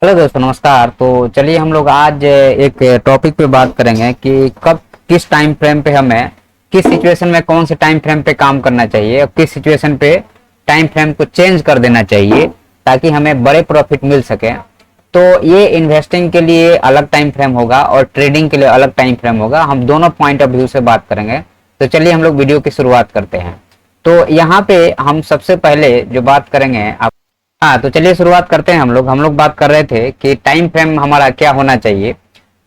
Hello दोस्तों, नमस्कार। तो चलिए हम लोग आज एक टॉपिक पे बात करेंगे कि कब किस टाइम फ्रेम पे हमें किस सिचुएशन में कौन से टाइम फ्रेम पे काम करना चाहिए और किस सिचुएशन पे टाइम फ्रेम को चेंज कर देना चाहिए ताकि हमें बड़े प्रॉफिट मिल सके। तो ये इन्वेस्टिंग के लिए अलग टाइम फ्रेम होगा और ट्रेडिंग के लिए अलग टाइम फ्रेम होगा। हम दोनों पॉइंट ऑफ व्यू से बात करेंगे। तो चलिए हम लोग वीडियो की शुरुआत करते हैं। तो यहाँ पे हम सबसे पहले जो बात करेंगे हाँ, तो चलिए शुरुआत करते हैं। हम लोग बात कर रहे थे कि टाइम फ्रेम हमारा क्या होना चाहिए।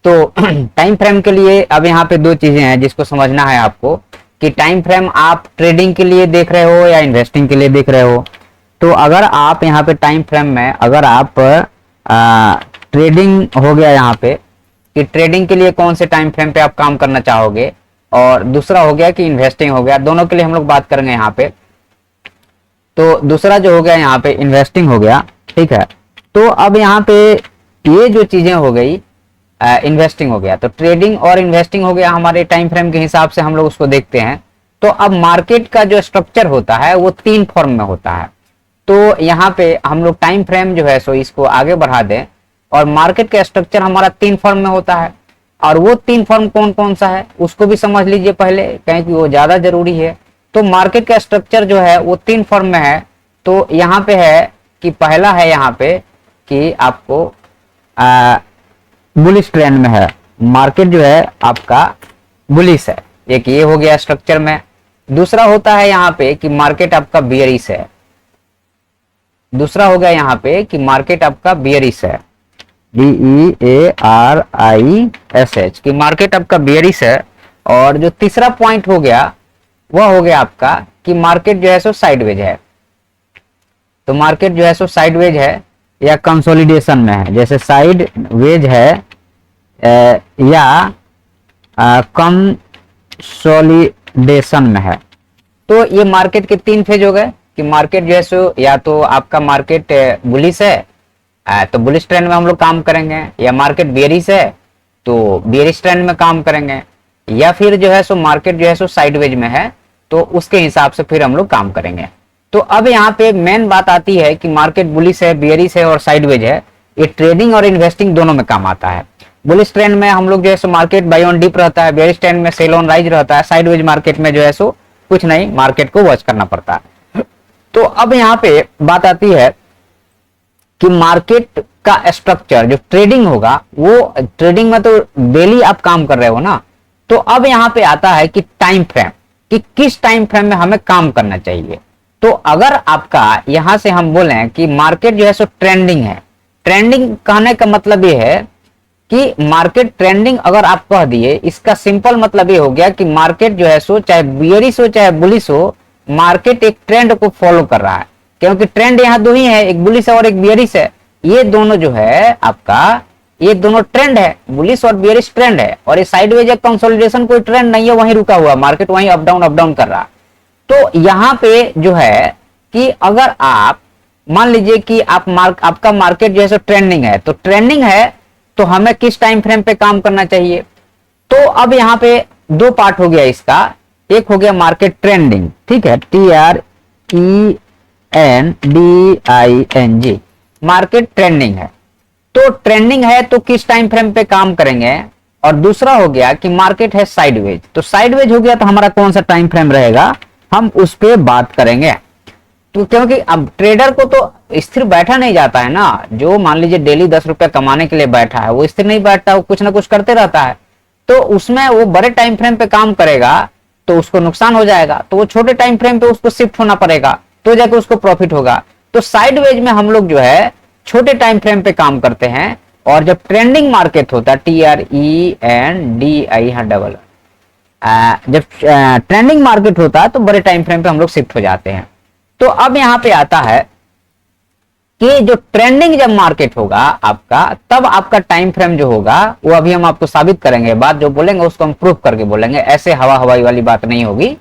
तो टाइम फ्रेम के लिए अब यहाँ पे दो चीजें हैं जिसको समझना है आपको कि टाइम फ्रेम आप ट्रेडिंग के लिए देख रहे हो या इन्वेस्टिंग के लिए देख रहे हो। तो अगर आप यहाँ पे टाइम फ्रेम में अगर आप ट्रेडिंग हो गया यहाँ पे कि ट्रेडिंग के लिए कौन से टाइम फ्रेम पे आप काम करना चाहोगे, और दूसरा हो गया कि इन्वेस्टिंग हो गया। दोनों के लिए हम लोग बात करेंगे यहाँ पे। तो दूसरा जो हो गया यहाँ पे इन्वेस्टिंग हो गया, ठीक है। तो अब यहाँ पे ये जो चीजें हो गई, इन्वेस्टिंग हो गया, तो ट्रेडिंग और इन्वेस्टिंग हो गया हमारे टाइम फ्रेम के हिसाब से हम लोग उसको देखते हैं। तो अब मार्केट का जो स्ट्रक्चर होता है वो तीन फॉर्म में होता है। तो यहाँ पे हम लोग टाइम फ्रेम जो है सो इसको आगे बढ़ा दें और मार्केट का स्ट्रक्चर हमारा तीन फॉर्म में होता है। और वो तीन फॉर्म कौन कौन सा है उसको भी समझ लीजिए पहले, क्योंकि वो ज्यादा जरूरी है। तो मार्केट का स्ट्रक्चर जो है वो तीन फॉर्म में है। तो यहाँ पे है कि पहला है यहाँ पे कि आपको बुलिश ट्रेंड में है, मार्केट जो है आपका बुलिश है, एक ये हो गया स्ट्रक्चर में। दूसरा होता है यहाँ पे कि मार्केट आपका बियरिश है। दूसरा हो गया यहाँ पे कि मार्केट आपका बियरिश है, BEARISH, कि मार्केट आपका बियरिश है। और जो तीसरा पॉइंट हो गया वह हो गया आपका कि मार्केट जो है सो साइडवेज है। तो मार्केट जो है सो साइडवेज है या कंसोलिडेशन में है, जैसे साइडवेज है या कंसोलिडेशन में है। तो ये मार्केट के तीन फेज हो गए कि मार्केट जो है सो या तो आपका मार्केट बुलिश है तो बुलिश ट्रेंड में हम लोग काम करेंगे, या मार्केट बेयरिश है तो बेयरिश ट्रेंड में काम करेंगे, या फिर जो है सो मार्केट जो है सो साइडवेज में है तो उसके हिसाब से फिर हम लोग काम करेंगे। तो अब यहाँ पे मेन बात आती है कि मार्केट बुलिश है, बेयरिश है और साइडवेज है, ये ट्रेडिंग और इन्वेस्टिंग दोनों में काम आता है। बुलिश ट्रेंड में हम लोग जो है सो मार्केट बाय ऑन डिप रहता है, बेयरिश ट्रेंड में सेल ऑन राइज रहता है, साइडवेज मार्केट में जो है सो कुछ नहीं, मार्केट को वॉच करना पड़ता है। तो अब यहाँ पे बात आती है कि मार्केट का स्ट्रक्चर जो ट्रेडिंग होगा, वो ट्रेडिंग में तो डेली आप काम कर रहे हो ना। तो अब यहाँ पे आता है कि टाइम फ्रेम, कि किस टाइम फ्रेम में हमें काम करना चाहिए। तो अगर आपका यहां से हम बोलें कि मार्केट जो है सो ट्रेंडिंग है, ट्रेंडिंग कहने का मतलब ये है कि मार्केट ट्रेंडिंग अगर आप कह दिए, इसका सिंपल मतलब ये हो गया कि मार्केट जो है सो चाहे बियरिश हो चाहे बुलिश हो, मार्केट एक ट्रेंड को फॉलो कर रहा है। क्योंकि ट्रेंड यहाँ दो ही है, एक बुलिश है और एक बियरिश है। ये दोनों जो है आपका, ये दोनों ट्रेंड है, बुलिश और बियरिश ट्रेंड है। और ये साइडवेज कंसोलिडेशन कोई ट्रेंड नहीं है, वहीं रुका हुआ, मार्केट वहीं अप डाउन कर रहा। तो यहाँ पे जो है कि अगर आप मान लीजिए कि आपका मार्केट जो है सो ट्रेंडिंग है, तो ट्रेंडिंग है तो हमें किस टाइम फ्रेम पे काम करना चाहिए। तो अब यहाँ पे दो पार्ट हो गया इसका। एक हो गया मार्केट ट्रेंडिंग, ठीक है, TRENDING, मार्केट ट्रेंडिंग है। तो ट्रेंडिंग है तो किस टाइम फ्रेम पे काम करेंगे। और दूसरा हो गया कि मार्केट है साइडवेज, तो साइडवेज हो गया तो हमारा कौन सा टाइम फ्रेम रहेगा, हम उस पे बात करेंगे। तो क्योंकि अब ट्रेडर को तो स्थिर बैठा नहीं जाता है ना, जो मान लीजिए डेली 10 रुपए कमाने के लिए बैठा है, वो स्थिर नहीं बैठता, वो कुछ ना कुछ करते रहता है। तो उसमें वो बड़े टाइम फ्रेम पे काम करेगा तो उसको नुकसान हो जाएगा, तो वो छोटे टाइम फ्रेम पे उसको शिफ्ट होना पड़ेगा, तो जाके उसको प्रॉफिट होगा। तो साइडवेज में हम लोग जो है छोटे टाइम फ्रेम पे काम करते हैं, और जब ट्रेंडिंग मार्केट होता है, TRENDI, जब ट्रेंडिंग मार्केट होता है तो बड़े टाइम फ्रेम पे हम लोग शिफ्ट हो जाते हैं। तो अब यहां पे आता है कि जो ट्रेंडिंग जब मार्केट होगा आपका, तब आपका टाइम फ्रेम जो होगा वो अभी हम आपको साबित करेंगे, बात जो बोलेंगे उसको हम प्रूफ करके बोलेंगे, ऐसे हवा हवाई वाली बात नहीं होगी।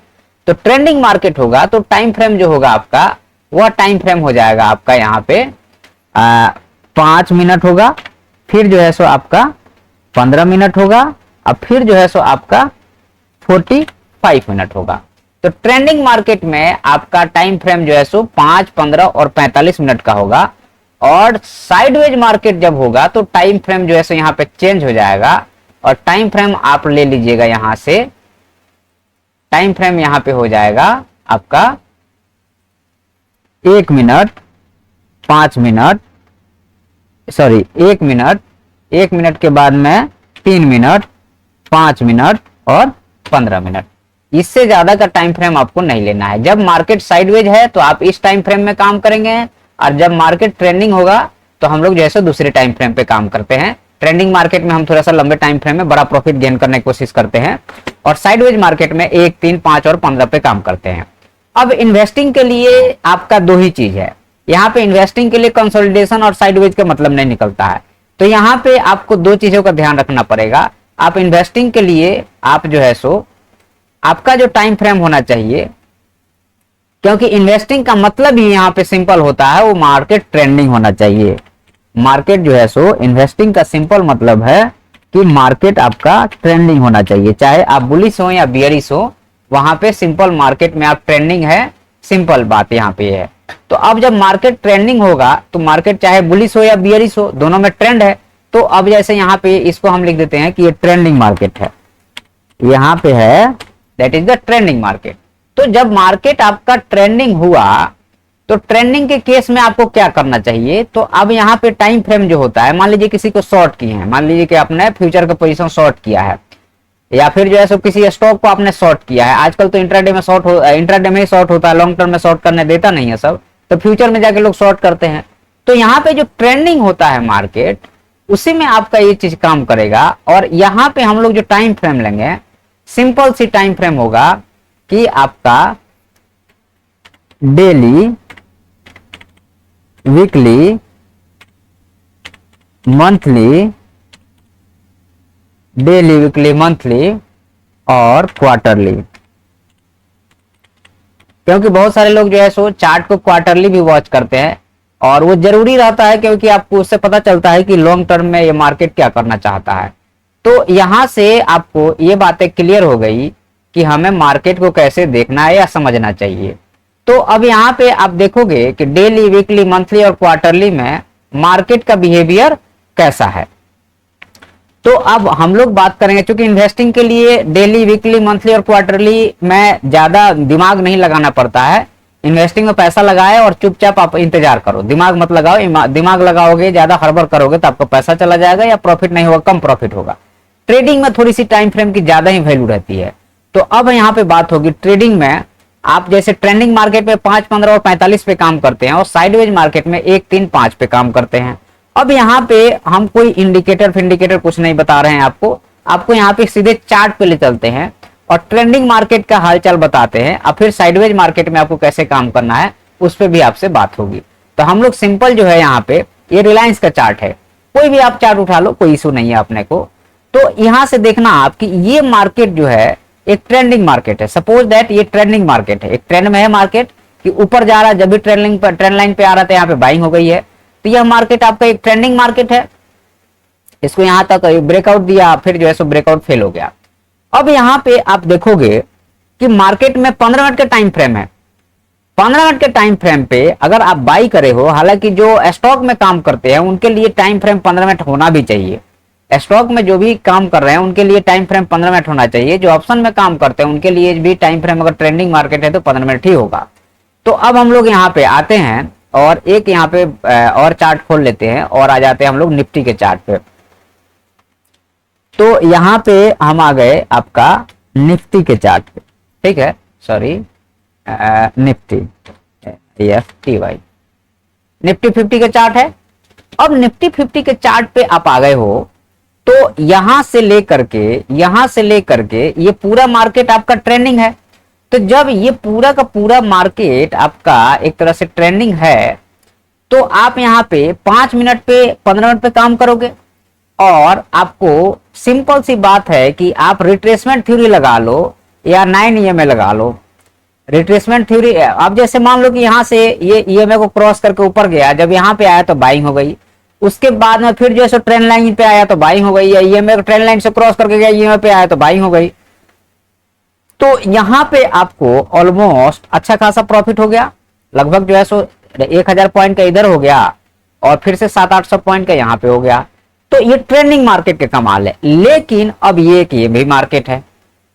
तो ट्रेंडिंग मार्केट होगा तो टाइम फ्रेम जो होगा आपका, वह टाइम फ्रेम हो जाएगा आपका यहाँ पे 5 मिनट होगा, फिर जो है सो आपका 15 मिनट होगा, अब फिर जो है सो आपका 45 मिनट होगा। तो ट्रेंडिंग मार्केट में आपका टाइम फ्रेम जो है सो 5, 15 और 45 मिनट का होगा। और साइडवेज मार्केट जब होगा तो टाइम फ्रेम जो है सो यहाँ पे चेंज हो जाएगा, और टाइम फ्रेम आप ले लीजिएगा यहां से, टाइम फ्रेम यहां पे हो जाएगा आपका 1 minute, 5 minute, sorry 1 minute, 1 minute के बाद में 3 मिनट, 5 मिनट और 15 मिनट। इससे ज्यादा का टाइम फ्रेम आपको नहीं लेना है। जब मार्केट साइडवेज है तो आप इस टाइम फ्रेम में काम करेंगे, और जब मार्केट ट्रेंडिंग होगा तो हम लोग जैसे दूसरे टाइम फ्रेम पे काम करते हैं। ट्रेंडिंग मार्केट में हम थोड़ा सा लंबे टाइम फ्रेम में बड़ा प्रॉफिट गेन करने की कोशिश करते हैं, और साइडवेज मार्केट में 1, 3, 5 और 15 पे काम करते हैं। अब इन्वेस्टिंग के लिए आपका दो ही चीज है, यहाँ पे इन्वेस्टिंग के लिए कंसोलिडेशन और साइडवेज का मतलब नहीं निकलता है। तो यहाँ पे आपको दो चीजों का ध्यान रखना पड़ेगा। आप इन्वेस्टिंग के लिए आप जो है सो आपका जो टाइम फ्रेम होना चाहिए, क्योंकि इन्वेस्टिंग का मतलब ही यहाँ पे सिंपल होता है, वो मार्केट ट्रेंडिंग होना चाहिए। मार्केट जो है सो इन्वेस्टिंग का सिंपल मतलब है कि मार्केट आपका ट्रेंडिंग होना चाहिए, चाहे आप बुलिश हो या बियरिश हो, वहां पे सिंपल मार्केट में आप ट्रेंडिंग है, सिंपल बात यहाँ पे है। तो अब जब मार्केट ट्रेंडिंग होगा तो मार्केट चाहे बुलिश हो या बियरिश हो, दोनों में ट्रेंड है। तो अब जैसे यहाँ पे इसको हम लिख देते हैं कि ये ट्रेंडिंग मार्केट है, यहाँ पे है that is the trending market. तो जब मार्केट आपका ट्रेंडिंग हुआ तो ट्रेंडिंग के केस में आपको क्या करना चाहिए, तो अब यहाँ पे टाइम फ्रेम जो होता है, मान लीजिए किसी को शॉर्ट किए हैं, मान लीजिए कि आपने फ्यूचर का पोजीशन शॉर्ट किया है, या फिर जो है सो किसी स्टॉक को आपने शॉर्ट किया है। आजकल तो इंट्राडे में शॉर्ट इंट्राडे में ही शॉर्ट होता है, लॉन्ग टर्म में शॉर्ट करने देता नहीं है सब, तो फ्यूचर में जाके लोग शॉर्ट करते हैं। तो यहाँ पे जो ट्रेंडिंग होता है मार्केट, उसी में आपका ये चीज काम करेगा। और यहाँ पे हम लोग जो टाइम फ्रेम लेंगे, सिंपल सी टाइम फ्रेम होगा कि आपका daily, weekly, monthly, daily, weekly, monthly और क्वार्टरली। क्योंकि बहुत सारे लोग जो है सो चार्ट को क्वार्टरली भी वॉच करते हैं, और वो जरूरी रहता है क्योंकि आपको उससे पता चलता है कि लॉन्ग टर्म में ये मार्केट क्या करना चाहता है। तो यहां से आपको ये बातें क्लियर हो गई कि हमें मार्केट को कैसे देखना है या समझना चाहिए। तो अब यहाँ पे आप देखोगे कि डेली, वीकली, मंथली और क्वार्टरली में मार्केट का बिहेवियर कैसा है। तो अब हम लोग बात करेंगे, क्योंकि इन्वेस्टिंग के लिए डेली, वीकली, मंथली और क्वार्टरली में ज्यादा दिमाग नहीं लगाना पड़ता है। इन्वेस्टिंग में पैसा लगाए और चुपचाप आप इंतजार करो, दिमाग मत लगाओ। दिमाग लगाओगे, ज्यादा हड़बड़ करोगे तो आपका पैसा चला जाएगा या प्रॉफिट नहीं होगा, कम प्रॉफिट होगा। ट्रेडिंग में थोड़ी सी टाइम फ्रेम की ज्यादा ही वैल्यू रहती है। तो अब यहाँ पे बात होगी ट्रेडिंग में, आप जैसे ट्रेंडिंग मार्केट में 5, 15 और 45 पे काम करते हैं, और साइडवेज मार्केट में 1, 3, 5 पे काम करते हैं। अब यहाँ पे हम कोई इंडिकेटर कुछ नहीं बता रहे हैं आपको यहाँ पे सीधे चार्ट पे ले चलते हैं और ट्रेंडिंग मार्केट का हालचाल बताते हैं, और फिर साइडवेज मार्केट में आपको कैसे काम करना है उस पर भी आपसे बात होगी। तो हम लोग सिंपल जो है यहाँ पे, ये रिलायंस का चार्ट है, कोई भी आप चार्ट उठा लो, कोई इशू नहीं है अपने को। तो यहां से देखना आप कि ये मार्केट जो है एक ट्रेंडिंग मार्केट है। सपोज दैट ये ट्रेंडिंग मार्केट है, एक ट्रेंड में है मार्केट कि ऊपर जा रहा है, जब भी ट्रेंड लाइन पे आ रहा था यहाँ पे बाइंग हो गई है। तो यह मार्केट आपका एक ट्रेंडिंग मार्केट है। इसको यहां तक ब्रेकआउट दिया, फिर जो है सो ब्रेकआउट फेल हो गया। अब यहां पे आप देखोगे कि मार्केट में 15 मिनट का टाइम फ्रेम है। 15 मिनट के टाइम फ्रेम पे अगर आप बाई करे हो, हालांकि जो स्टॉक में काम करते हैं उनके लिए टाइम फ्रेम 15 मिनट होना भी चाहिए। स्टॉक में जो भी काम कर रहे हैं उनके लिए टाइम फ्रेम 15 मिनट होना चाहिए। जो ऑप्शन में काम करते हैं उनके लिए भी टाइम फ्रेम, अगर ट्रेंडिंग मार्केट है तो 15 मिनट ही होगा। तो अब हम लोग यहाँ पे आते हैं और एक यहाँ पे और चार्ट खोल लेते हैं और आ जाते हैं हम लोग निफ्टी के चार्ट पे। तो यहाँ पे हम आ गए आपका निफ्टी के चार्ट पे, ठीक है, सॉरी निफ्टी FTY, निफ्टी 50 के चार्ट है। अब निफ्टी 50 के चार्ट पे आप आ गए हो, तो यहां से लेकर के ये पूरा मार्केट आपका ट्रेंडिंग है। तो जब ये पूरा का पूरा मार्केट आपका एक तरह से ट्रेंडिंग है, तो आप यहाँ पे 5 मिनट पे 15 मिनट पे काम करोगे, और आपको सिंपल सी बात है कि आप रिट्रेसमेंट थ्योरी लगा लो या 9 EMA लगा लो। रिट्रेसमेंट थ्योरी, अब जैसे मान लो कि यहाँ से ये EMA को क्रॉस करके ऊपर गया, जब यहाँ पे आया तो बाइंग हो गई, उसके बाद में फिर जो है ट्रेंड लाइन पे आया तो बाइंग हो गई, या EMA को ट्रेंड लाइन से क्रॉस करके गया, EMA पे आया तो बाइंग हो गई। तो यहाँ पे आपको ऑलमोस्ट अच्छा खासा प्रॉफिट हो गया, लगभग जो है 1000 पॉइंट का इधर हो गया और फिर से 700-800 पॉइंट का यहाँ पे हो गया। तो ये ट्रेंडिंग मार्केट के कमाल है। लेकिन अब ये भी मार्केट है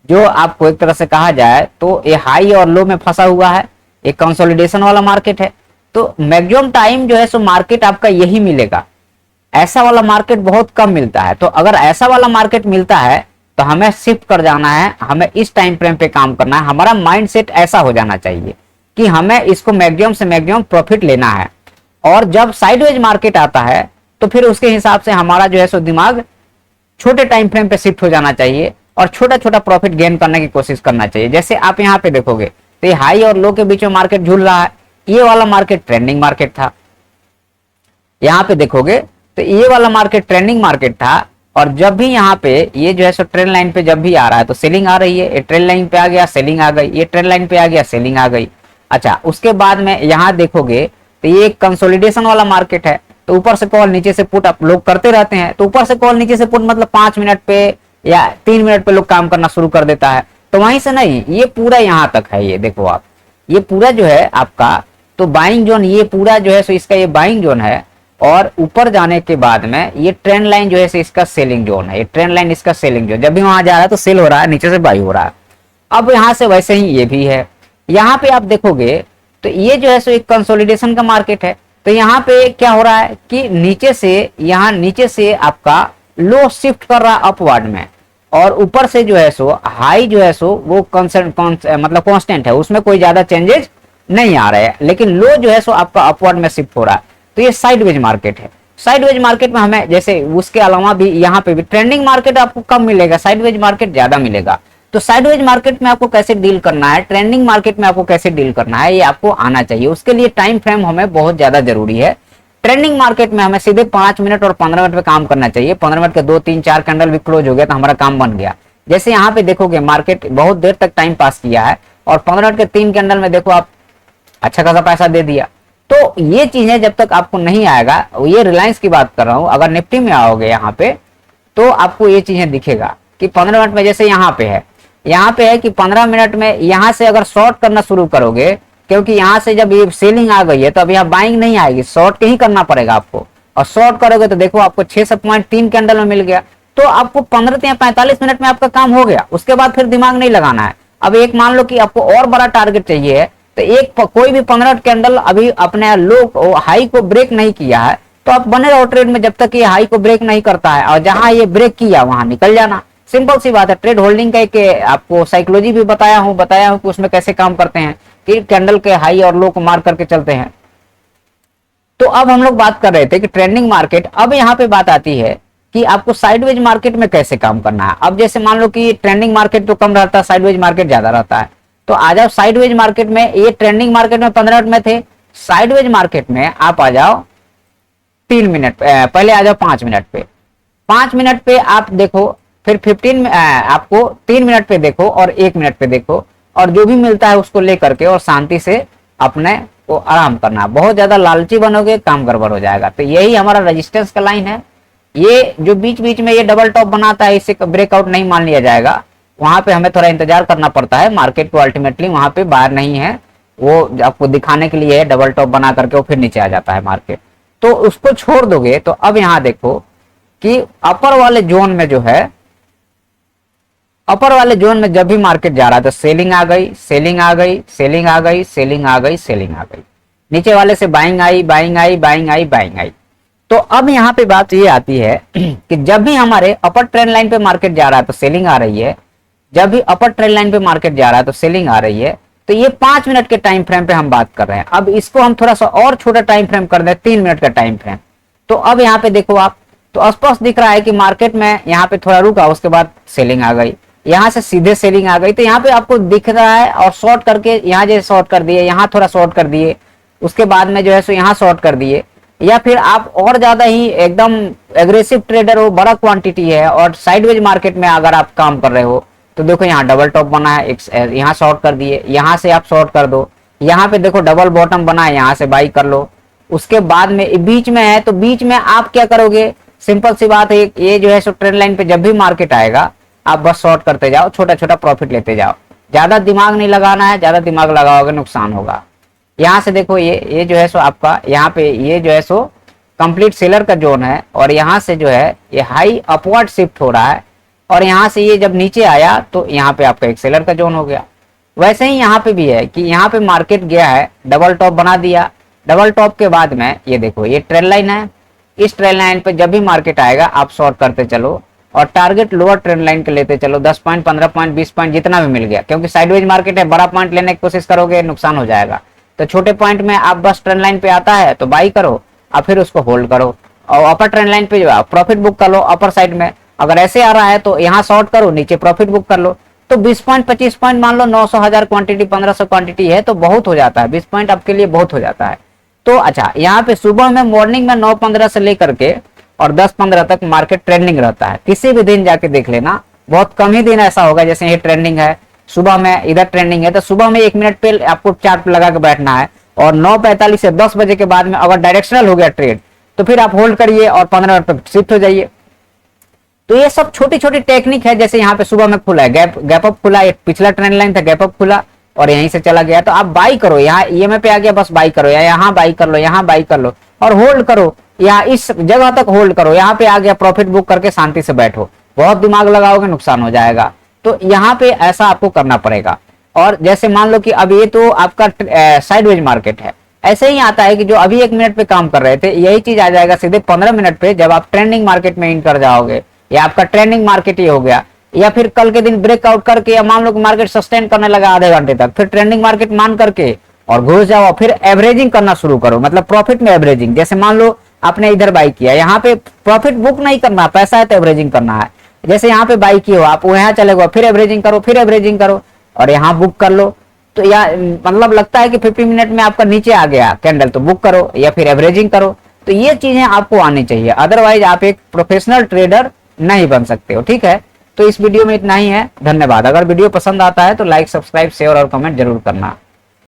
जो आपको एक तरह से कहा जाए तो ये हाई और लो में फंसा हुआ है, एक कंसोलिडेशन वाला मार्केट है। तो मैक्सिमम टाइम जो है सो मार्केट आपका यही मिलेगा, ऐसा वाला मार्केट बहुत कम मिलता है। तो अगर ऐसा वाला मार्केट मिलता है तो हमें शिफ्ट कर जाना है, हमें इस टाइम फ्रेम पे काम करना है। हमारा माइंड सेट ऐसा हो जाना चाहिए कि हमें इसको मैक्सिमम से मैक्सिमम प्रॉफिट लेना है। और जब साइडवेज मार्केट आता है तो फिर उसके हिसाब से हमारा जो है सो दिमाग छोटे टाइम फ्रेम पे शिफ्ट हो जाना चाहिए और छोटा छोटा प्रॉफिट गेन करने की कोशिश करना चाहिए। जैसे आप यहाँ पे देखोगे तो ये हाई और लो के बीच में मार्केट झूल रहा है, ये वाला मार्केट ट्रेंडिंग मार्केट था। यहाँ पे देखोगे तो ये वाला मार्केट ट्रेंडिंग मार्केट था, और जब भी यहाँ पे ये जो है सो ट्रेंड लाइन पे जब भी आ रहा है तो सेलिंग आ रही है, ये ट्रेंड लाइन पे आ गया सेलिंग आ गई, ये ट्रेंड लाइन पे आ गया सेलिंग आ गई। अच्छा, उसके बाद में यहाँ देखोगे तो ये कंसोलिडेशन वाला मार्केट है, तो ऊपर से कॉल नीचे से पुट आप लोग करते रहते हैं। तो ऊपर से कॉल नीचे से पुट मतलब 5 मिनट पे या 3 मिनट पे लोग काम करना शुरू कर देता है। तो वहीं से नहीं, ये पूरा यहाँ तक है, ये देखो आप, ये पूरा जो है आपका तो बाइंग जोन, ये पूरा जो है सो इसका ये बाइंग जोन है। और ऊपर जाने के बाद में ये ट्रेंड लाइन जो है सो इसका सेलिंग जोन है, ये ट्रेंड लाइन इसका सेलिंग जोन। जब भी वहां जा रहा है तो सेल हो रहा है, नीचे से बाई हो रहा है। अब यहाँ से वैसे ही ये भी है। यहाँ पे आप देखोगे तो ये जो है सो एक कंसोलिडेशन का मार्केट है। तो यहाँ पे क्या हो रहा है कि नीचे से, यहाँ नीचे से आपका लो शिफ्ट कर रहा है अपवर्ड में, और ऊपर से जो है सो हाई जो है सो वो मतलब कांस्टेंट है, उसमें कोई ज्यादा चेंजेस नहीं आ रहे हैं। लेकिन लो जो है सो आपका अपवर्ड में शिफ्ट हो रहा है। तो ये साइडवेज मार्केट है। साइडवेज मार्केट में हमें जैसे उसके अलावा भी यहाँ पे भी ट्रेंडिंग मार्केट आपको कम मिलेगा, साइडवेज मार्केट ज्यादा मिलेगा। तो साइडवेज मार्केट में आपको कैसे डील करना है, ट्रेंडिंग मार्केट में आपको कैसे डील करना है, ये आपको आना चाहिए। उसके लिए टाइम फ्रेम हमें बहुत ज्यादा जरूरी है। ट्रेंडिंग मार्केट में हमें सीधे 5 मिनट और 15 मिनट पे काम करना चाहिए। 15 मिनट के 2-3-4 कैंडल भी क्लोज हो गया तो हमारा काम बन गया। जैसे यहाँ पे देखोगे मार्केट बहुत देर तक टाइम पास किया है और 15 मिनट के 3 कैंडल में देखो आप अच्छा खासा पैसा दे दिया। तो ये चीजें जब तक आपको नहीं आएगा, ये रिलायंस की बात कर रहा हूं, अगर निफ्टी में आओगे यहाँ पे तो आपको ये चीजें दिखेगा कि 15 मिनट में जैसे यहाँ पे है कि 15 मिनट में यहाँ से अगर शॉर्ट करना शुरू करोगे, क्योंकि यहाँ से जब ये सेलिंग आ गई है तो अब यहाँ बाइंग नहीं आएगी, शॉर्ट के ही करना पड़ेगा आपको। और शॉर्ट करोगे तो देखो आपको 6.3 कैंडल में मिल गया। तो आपको 15 या 45 मिनट में आपका काम हो गया। उसके बाद फिर दिमाग नहीं लगाना है। अब एक मान लो कि आपको और बड़ा टारगेट चाहिए है, तो एक कोई भी 15 कैंडल अभी अपने लो हाई को ब्रेक नहीं किया है तो आप बने रहो ट्रेड में जब तक ये हाई को ब्रेक नहीं करता है, और जहां ये ब्रेक किया वहां निकल जाना। सिंपल सी बात है। ट्रेड होल्डिंग का एक आपको साइकोलॉजी भी बताया हूं कि उसमें कैसे काम करते हैं, कि कैंडल के हाई और लो को मार करके चलते हैं। तो अब हम लोग बात कर रहे थे कि ट्रेंडिंग मार्केट। अब यहाँ पे बात आती है कि आपको साइडवेज मार्केट में कैसे काम करना है। अब जैसे मान लो कि ट्रेंडिंग मार्केट तो कम रहता है, साइडवेज मार्केट ज्यादा रहता है। तो आ जाओ साइडवेज मार्केट में। ये ट्रेंडिंग मार्केट में 15 मिनट में थे, साइडवेज मार्केट में आप आ जाओ 3 मिनट पहले आ जाओ 5 मिनट पे। 5 मिनट पे आप देखो, फिर 15 आपको 3 मिनट पे देखो और 1 मिनट पे देखो, और जो भी मिलता है उसको लेकर के और शांति से अपने को आराम करना। बहुत ज्यादा लालची बनोगे काम गड़बड़ हो जाएगा। तो यही हमारा रेजिस्टेंस का लाइन है। ये जो बीच बीच में ये डबल टॉप बनाता है, इसे ब्रेकआउट नहीं मान लिया जाएगा। वहां पे हमें थोड़ा इंतजार करना पड़ता है। मार्केट को अल्टीमेटली वहां पे बाहर नहीं है, वो आपको दिखाने के लिए है, डबल टॉप बना करके वो फिर नीचे आ जाता है मार्केट। तो उसको छोड़ दोगे तो अब यहाँ देखो कि अपर वाले जोन में जो है, अपर वाले जोन में जब भी मार्केट जा रहा है तो सेलिंग आ गई, सेलिंग आ गई, सेलिंग आ गई, सेलिंग आ गई, सेलिंग आ गई। नीचे वाले से buying I, buying I, buying I, buying I. तो अब यहाँ पे बात ये आती है कि जब भी हमारे अपर ट्रेंड लाइन पे मार्केट जा रहा है तो सेलिंग आ रही है, जब भी अपर ट्रेंड लाइन पे मार्केट जा रहा है तो सेलिंग आ रही है। तो ये 5 मिनट के टाइम फ्रेम पे हम बात कर रहे हैं। अब इसको हम थोड़ा सा और छोटा टाइम फ्रेम कर दें, 3 मिनट का टाइम फ्रेम। तो अब यहाँ पे देखो आप, तो स्पष्ट दिख रहा है कि मार्केट में यहाँ पे थोड़ा रुका, उसके बाद सेलिंग आ गई, यहाँ से सीधे सेलिंग आ गई। तो यहाँ पे आपको दिख रहा है, और शॉर्ट करके यहाँ जैसे शॉर्ट कर दिए, यहाँ थोड़ा शॉर्ट कर दिए, उसके बाद में जो है सो यहाँ शॉर्ट कर दिए, या फिर आप और ज्यादा ही एकदम एग्रेसिव ट्रेडर हो, बड़ा क्वांटिटी है और साइडवेज मार्केट में अगर आप काम कर रहे हो तो देखो यहाँ डबल टॉप बना है, यहाँ शॉर्ट कर दिए, यहाँ से आप शॉर्ट कर दो, यहाँ पे देखो डबल बॉटम बना है, यहाँ से बाई कर लो। उसके बाद में बीच में है तो बीच में आप क्या करोगे, सिंपल सी बात है, ये जो है सो ट्रेंड लाइन पे जब भी मार्केट आएगा आप बस शॉर्ट करते जाओ, छोटा छोटा प्रॉफिट लेते जाओ। ज्यादा दिमाग नहीं लगाना है, ज्यादा दिमाग लगाओगे नुकसान होगा। यहाँ से देखो ये जो है सो आपका यहाँ पे ये जो है सो कंप्लीट सेलर का जोन है और यहाँ से जो है ये हाई अपवर्ड शिफ्ट हो रहा है और यहाँ से ये जब नीचे आया तो यहाँ पे आपका एक सेलर का जोन हो गया। वैसे ही यहाँ पे भी है कि यहाँ पे मार्केट गया है, डबल टॉप बना दिया, डबल टॉप के बाद में ये देखो ये ट्रेंड लाइन है, इस ट्रेंड लाइन पे जब भी मार्केट आएगा आप शॉर्ट करते चलो और टारगेट लोअर ट्रेंड लाइन के लेते चलो, 10 पॉइंट 15 पॉइंट 20 पॉइंट जितना भी मिल गया, क्योंकि साइडवेज मार्केट है, बड़ा पॉइंट लेने की कोशिश करोगे नुकसान हो जाएगा। तो छोटे पॉइंट में आप बस ट्रेंड लाइन पे आता है तो बाई करो और फिर उसको होल्ड करो और अपर ट्रेंड लाइन पे जो है प्रॉफिट बुक कर लो अपर साइड में। अगर ऐसे आ रहा है तो यहाँ शॉर्ट करो, नीचे प्रॉफिट बुक कर लो। तो 20 पॉइंट 25 पॉइंट मान लो, 900 1000 क्वांटिटी 1500 क्वांटिटी है तो बहुत हो जाता है, 20 पॉइंट आपके लिए बहुत हो जाता है। तो अच्छा यहाँ पे सुबह में मॉर्निंग में 9:15 से लेकर के और 10:15 तक मार्केट ट्रेंडिंग रहता है। किसी भी दिन जाके देख लेना, बहुत कम ही दिन ऐसा होगा जैसे ये ट्रेंडिंग है, सुबह में इधर ट्रेंडिंग है तो सुबह में 1 मिनट पे आपको चार्ट लगा के बैठना है और 9:45 से 10 बजे के बाद में अगर डायरेक्शनल हो गया ट्रेड तो फिर आप होल्ड करिए और 15 मिनट पे शिफ्ट हो जाइए। तो ये सब छोटी छोटी टेक्निक है। जैसे यहाँ पे सुबह में खुला है, गैप अप खुला, एक पिछला ट्रेंड लाइन था, गैप अप खुला और यहीं से चला गया तो आप बाई करो, यहाँ ईएमए पे आ गया बस बाई करो, या यहाँ बाई कर लो, यहाँ बाई कर लो और होल्ड करो, या इस जगह तक होल्ड करो, यहाँ पे आ गया प्रॉफिट बुक करके शांति से बैठो। बहुत दिमाग लगाओगे नुकसान हो जाएगा। तो यहाँ पे ऐसा आपको करना पड़ेगा। और जैसे मान लो कि अब ये तो आपका साइडवेज मार्केट है, ऐसे ही आता है कि जो अभी 1 मिनट पे काम कर रहे थे यही चीज आ जाएगा सीधे 15 मिनट पे जब आप ट्रेंडिंग मार्केट में इन कर जाओगे, या आपका ट्रेंडिंग मार्केट ये हो गया, या फिर कल के दिन ब्रेकआउट करके या मान लो कि मार्केट सस्टेन करने लगा आधे घंटे तक, फिर ट्रेंडिंग मार्केट मान करके और घुस जाओ, फिर एवरेजिंग करना शुरू करो, मतलब प्रॉफिट में एवरेजिंग। जैसे मान लो आपने इधर बाई किया, यहाँ पे प्रॉफिट बुक नहीं करना, पैसा है तो एवरेजिंग करना है। जैसे यहाँ पे बाई किए हो आप, यहाँ चले गए, फिर एवरेजिंग करो, फिर एवरेजिंग करो और यहाँ बुक कर लो। तो या मतलब लगता है कि 50 मिनट में आपका नीचे आ गया कैंडल तो बुक करो या फिर एवरेजिंग करो। तो ये चीजें आपको आनी चाहिए, अदरवाइज आप एक प्रोफेशनल ट्रेडर नहीं बन सकते हो। ठीक है, तो इस वीडियो में इतना ही है। धन्यवाद। अगर वीडियो पसंद आता है तो लाइक, सब्सक्राइब, शेयर और कमेंट जरूर करना।